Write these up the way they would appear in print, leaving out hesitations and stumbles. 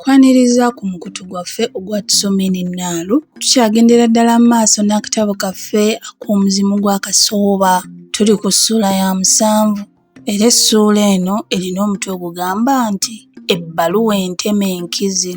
Tukwaniriza ku mukutu gwaffe ogwa Tusomeni Nnaalu, tukyagendera ddala mu maaso n'akatabo kaffe ak'omuzimu gwa Kasooba. Tuli ku ssuula ya 7 era essuula eno erina omutwe ogugamba nti ebbaluwa enteme enkizi.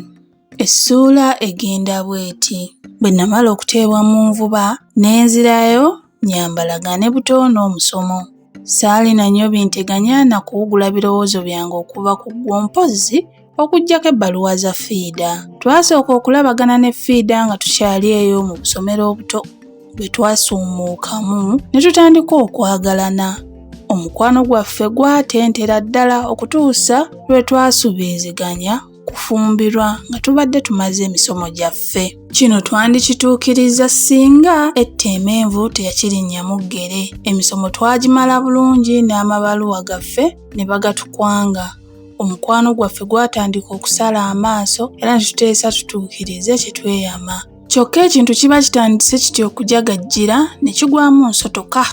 Essuula egenda bw'eti: bwe namala okuteebwa mu nvuba ne nzirayo nyambalagane buto n'omusomo. Saalina nnyo binteganya na kuwugula birowoozo byange okuva ku ggwo mpozzi okuggyako ebbaluwa za Fiida. Twasooka okulabagana ne Fiida nga tukyali eyo mu busomero obuto bwe twasuumuukamu ne tutandika okwagalana. Omukwano gwaffe gwatentera ddala okutuusa lwe twasuubiziganya kufumbirwa nga tubadde tumaze emisomo gyaffe. Kino twandikituukiriza singa etteemenvu teyakirinnyamu ggere. Emisomo twagimala bulungi n'amabaluwa gaffe ne bagatukwanga. Omukwano gwaffe gwatandika okusala amaaso era ne tuteesa tutuukirize kye tweyama. Kyokka ekintu kiba kitandise kityo okujagajjira ne kigwamu nsotoka.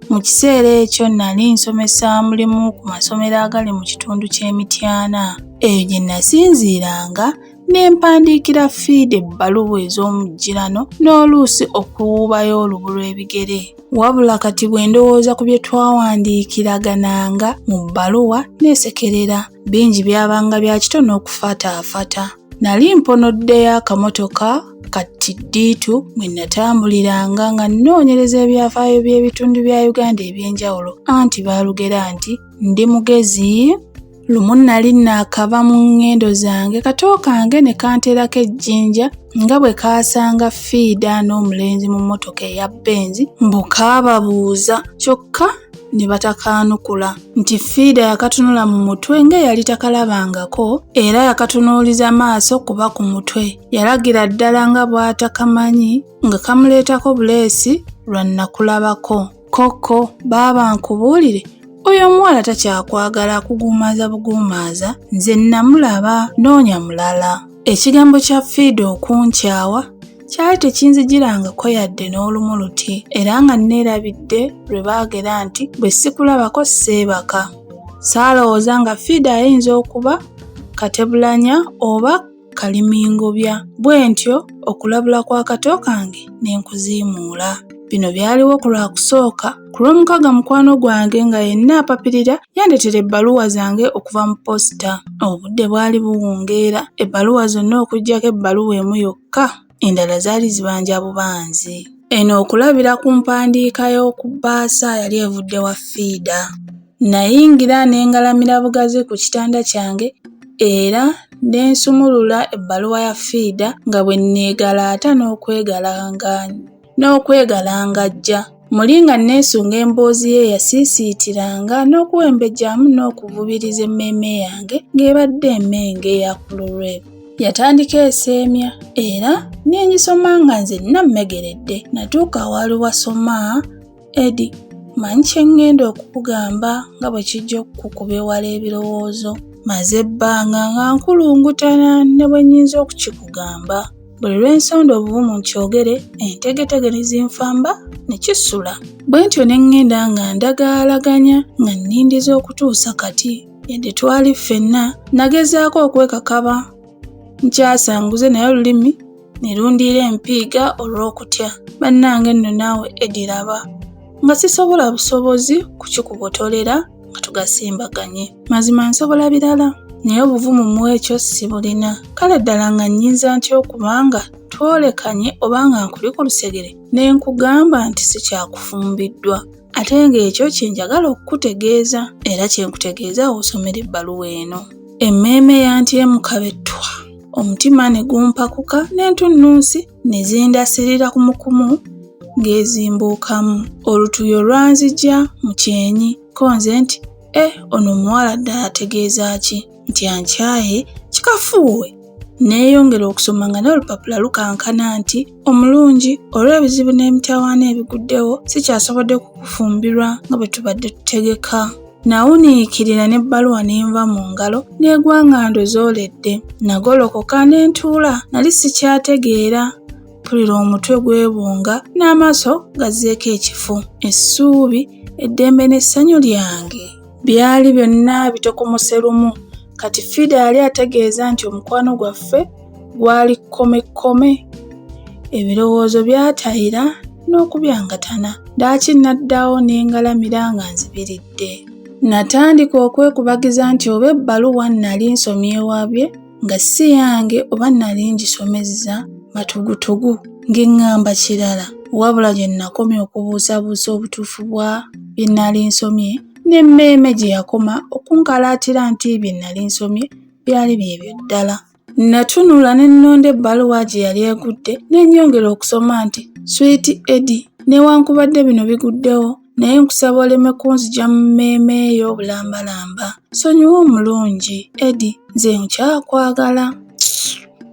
Mu kiseera ekyo nali nsomesa mulimu ku masomero agali mu kitundu ky'Emityana. Eyo gye nasinziiranga ne mpandiikira Fiida ebbaluwa ez'omujjirano n'oluusi okuwuubayo olubu lw'ebigere. Wabula kati bwe ndowooza ku bye twawandiikiragananga mu bbaluwa neesekerera. Bingi byabanga bya kitono okufaataafata. Nali mponoddeyo akamotoka kati ddiitu mwe natambuliranga nga nnoonyereza ebyafaayo by'ebitundu bya Uganda eby'enjawulo, anti baalugera nti ndi mugezi. Lumu nali naakava mu ngendo zange kato kange ne kanteerako ejjinja nga bwe kaasanga Fiida n'omulenzi mu mmotoka eya Benzi mbu kaababuuza, kyokka ne batakaanukula nti Fiida yakatunula mu mutwe ng'eyali takalabangako era yakatunuuliza maaso kuba ku mutwe. Yalagira ddala nga bw'atakamanyi nga kamuleetako buleesi lwa nnakulabako. Koko baaba nkubuulire, oyo omuwala takyakwagala kuguumaaza buguumaaza, nze namulaba noonya mulala. Ekigambo kya Fiida okunkyawa kyali tekinzijirangako yadde n'olumu luti era nga neerabidde lwe baagera nti bwe sikulabako seebaka. Saalowooza nga Fiida ayinza okuba katebulanya oba kalimingobya, bwe ntyo okulabula kwa kato kange ne nkuziimuula. Bino byaliwo ku lwakusooka. Ku lw'omukaaga mukwano gwange nga yenna apapirira yandeetera ebbaluwa zange okuva mu posita. Obudde bwali buwungeera, ebbaluwa zonna okuggyako ebbaluwa emu yokka, endala zaali zibanja bubanzi. Eno okulabira ku mpandiika y'oku bbaasa yali evudde wa Fiida. Nayingira ne ngalamira bugazi ku kitanda kyange era ne nsumulula ebbaluwa ya Fiida nga bwe nneegalaata n'okwegalangajja. Muli nga neesunga emboozi ye yasiisiitiranga n'okuwembejjamu n'okuvubiriza emmeeme yange ng'ebadde emmenge eya kululwe. Yatandika eseemya era n'engisoma nga nze nammegeredde. Natuuka awali wasoma, Edi, manyi kye ngenda okukugamba nga bwe kijja okukukuba ewala ebirowoozo. Maze ebbanga nga nkulungutana ne bwe nnyinza okukikugamba. Buli lw'ensonda obuvumu nkyogere, entegetege ne zinfamba ne kisula. Bwe ntyo ne ngenda nga ndagaalaganya nga nnindiza okutuusa kati. Yadde twali ffenna, nagezaako okwekakaba nkyasanguze naye olulimi ne lundiira empiiga olw'okutya. Bannange nno naawe Edi laba nga sisobola busobozi kukikubotolera nga tugasimbaganye. Mazima nsobola birala naye obuvumu mu ekyo sibulina. Kale ddala nga nnyinza ntya okubanga twolekanye oba nga nkuli ku lusegere ne nkugamba nti sikyakufumbiddwa, ate ng'ekyo kye njagala okukutegeeza era kye nkutegeeza osomera ebbaluwa eno. Emmeeme yantyemu kabettwa, omutima ne gumpakuka n'entunnunsi ne zindasirira kumukumu ng'ezimbuukamu. Olutuyo lwanzija mu kyenyi ko nze nti ono omuwala ddala ategeeza ki? Nti ankyaye kikafuuwe. Neeyongera okusoma nga n'olupapula lukankana nti omulungi, olw'ebizibu n'emitawaana ebiguddewo sikyasobodde kukufumbirwa nga bwe tubadde tutegeka. Nawuniikirira n'ebbaluwa n'enva mu ngalo n'egwa nga ndozooledde. Nagolokoka ne ntuula, nali sikyategeera. Mpulira omutwe gwebunga n'amaaso gazzeeko ekifu. Essuubi, eddembe n'essanyu lyange byali byonna bitokomose lumu kati Fiida yali ategeeza nti omukwano gwaffe gwali kkomekome. Ebirowoozo byatayira n'okubyangatana. Ddaaki naddawo ne ngalamira nga nzibiridde. Natandika okwekubagiza nti oba ebbaluwa nali nsomye ewabye nga si yange oba nali ngisomezza matugutugu ng'eŋŋamba kirala. Wabula gye nakomye okubuusabuusa obutuufu bwa bye nali nsomye n'emmeeme gye yakoma okunkalaatira nti bye nali nsomye byali byebyo ddala. Natunula ne nnonda ebbaluwa gye yali egudde ne nnyongera okusoma nti Sweet Eddie, newankubadde bino biguddewo naye nkusaba oleme kunzigya mu mmeeme eyo bulambalamba. Sonyiwa omulungi Eddie, nze nkyakwagala.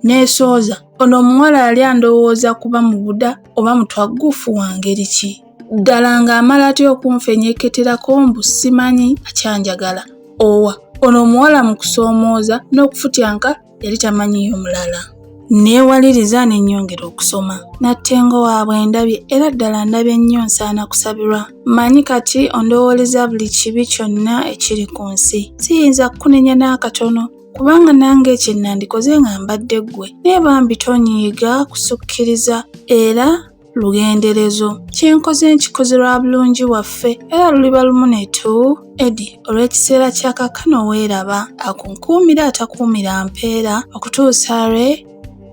Neesooza, ono omuwala yali andowooza kuba mubuda oba mutwagguufu wa ngeri ki? Ddala ng'amala atya okunfenyeketerako mbu simanyi akyanjagala. Owa, ono omuwala mu kusoomooza n'okufutyanka yali tamanyiyo mulala. Neewaliriza ne nnyongera okusoma. Nattengo waabwe ndabye era ddala ndabye nnyo nsaana kusabirwa. Mmanyi kati ondowooleza buli kibi kyonna ekiri ku nsi. Siyinza kukunenya n'akatono kubanga nange ekyo nandikoze nga mbadde ggwe. Naye bambi tonyiiga kusukkiriza era lugenderezo. Kyenkoze nkikoze lwa bulungi waffe era luliba lumu netu. Eddie, olw'ekiseera kya kaakano weeraba. Akunkuumira atakuumira mpeera okutuusa lwe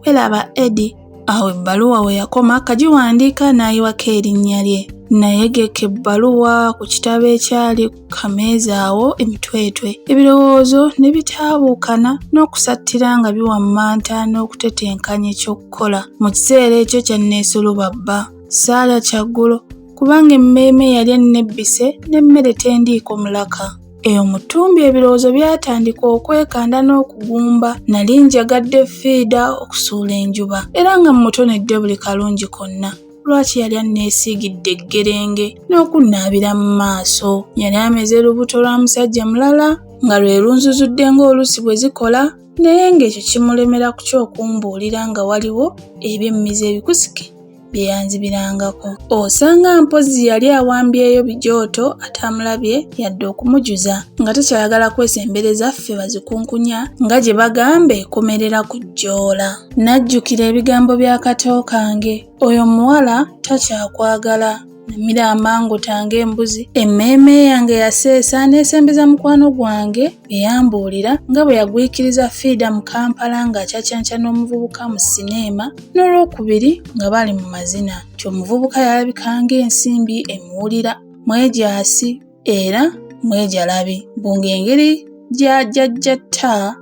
weeraba Eddie. Awo ebbaluwa we yakoma kagiwandiika n'ayiwako erinnya lye. Nayegeka ebbaluwa ku kitabo ekyali ku kameeza awo emitwetwe. Ebirowoozo ne bitaabuukana n'okusattira nga biwammanta n'okutetenkanya eky'okukola. Mu kiseera ekyo kya neesulubabba. Saalya kyaggulo kubanga emmeeme yali ennebbise n'emmere tendiiko mulaka. Eyo mu ttumbi ebirowoozo byatandika okwekanda n'okugumba. Nali njagadde Fiida okusuula enjuba era nga mmutonedde buli kalungi konna. Lwaki yali anneesiigidde eggerenge n'okunnaabira mu maaso? Yali ameze lubuto lwa musajja mulala nga lwe lunzuzudde ng'oluusi bwe zikola, naye ng'ekyo kimulemera ku ky'okumbuulira nga waliwo ebyemmize ebikusike bye yanzibirangako. Osanga mpozzi yali awambyeyo bijooto atamulabye yadde okumujuza nga takyayagala kwesembereza ffe bazikunkunya nga gye bagamba ekomerera ku jjoola. Najjukira ebigambo bya kato kange, oyo muwala takyakwagala. Namira amangu tange embuzi. Emmeeme yange yaseesa n'esembeza mukwano gwange bye yambuulira nga bwe yagwikiriza Fiida mu Kampala ng'akyacyanca n'omuvubuka mu sineema, n'olwokubiri nga bali mu mazina. Ti omuvubuka yalabika ng'ensimbi emuwulira, mwejaasi era mwejalabi. Bunga engeri gy'ajjajjatta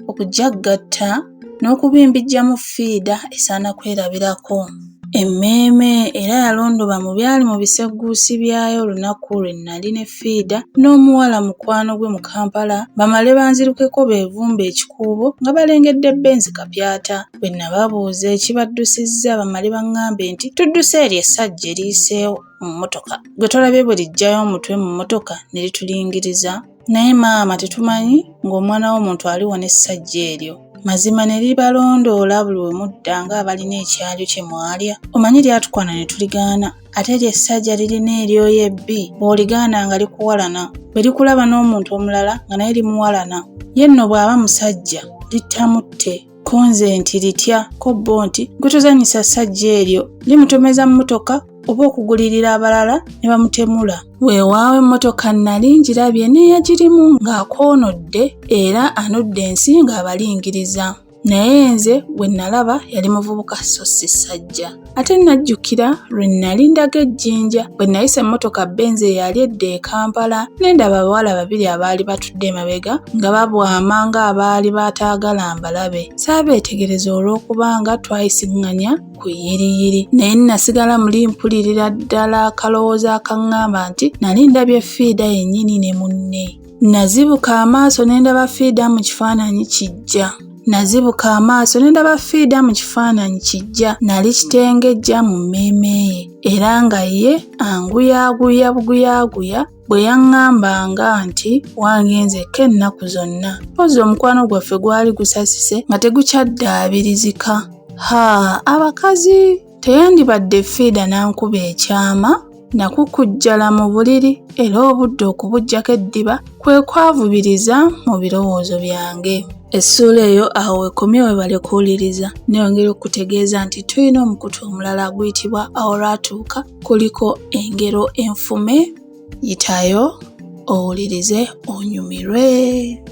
okujjaggatta n'okubimbijjamu Fiida esaana kwerabirako. Emmeeme era yalondoba mu byali mu bisegguusi byayo olunaku lwe nali ne Fiida n'omuwala mukwano gwe mu Kampala bamale banzirukeko beevumba ekikuubo nga balengedde Benzi kapyata. Bwe nababuuza ekibaddusizza bamale baŋŋambe nti tudduse eri essajja eriyiseewo mu mmotoka gwe tolabye bwe lijjayo omutwe mu mmotoka ne litulingiriza. Naye maama tetumanyi ng'omwana w'omuntu aliwo n'essajja eryo. Mazima ne libalondoola buli we mudda ng'abalina ekyalyo kye mwalya. Omanyi lyatukwana ne tuligaana. Ate eryo essajja lirina eryoyo ebbi bw'oligaana nga likuwalana. Bwe likulaba n'omuntu omulala nga naye limuwalana. Ye nno bw'aba musajja littamutte. Ko nze nti litya ko bo nti gwe tozannyisa ssajja eryo limutomeza mu mmotoka oba okugulirira abalala ne bamutemula. Weewaawo emmotoka nali ngirabye n'eyagirimu ng'akoonodde era anodde ensi ng'abalingiriza. Naye nze bwe nalaba yali muvubuka so si ssajja. Ate najjukira lwe nali ndaga ejjinja bwe nayisa emmotoka Benzi eyali edda e Kampala ne ndaba abawala babiri abaali batudde emabega nga babwama ng'abaali baataagala mbalabe. Saabeetegereza olw'okubanga twayisiŋŋanya ku yiriyiri. Naye nasigala muli mpulirira ddala akalowoozo akaŋŋamba nti nali ndabye Fiida yennyini ne munne. Nazibuka amaaso ne ndaba Fiida mu kifaananyi kijja. Nali kitengejja mu mmeeme ye era nga ye anguyaaguya buguyaaguya bwe yaŋŋambanga nti wangenzeeko ennaku zonna. Mpozi omukwano gwaffe gwali gusasise nga tegukyadaabirizika. Abakazi! Teyandibadde Fiida n'ankuba ekyama nakukujjala mu buliri era obudde okubujjako eddiba kwe kwavubiriza mu birowoozo byange. Essuula eyo awo wekomye webale kuwuliriza. Neyongera okutegeeza nti tulina omukutu omulala guyitibwa awo lwatuuka, kuliko engero enfume. Yitayo owulirize onyumirwe.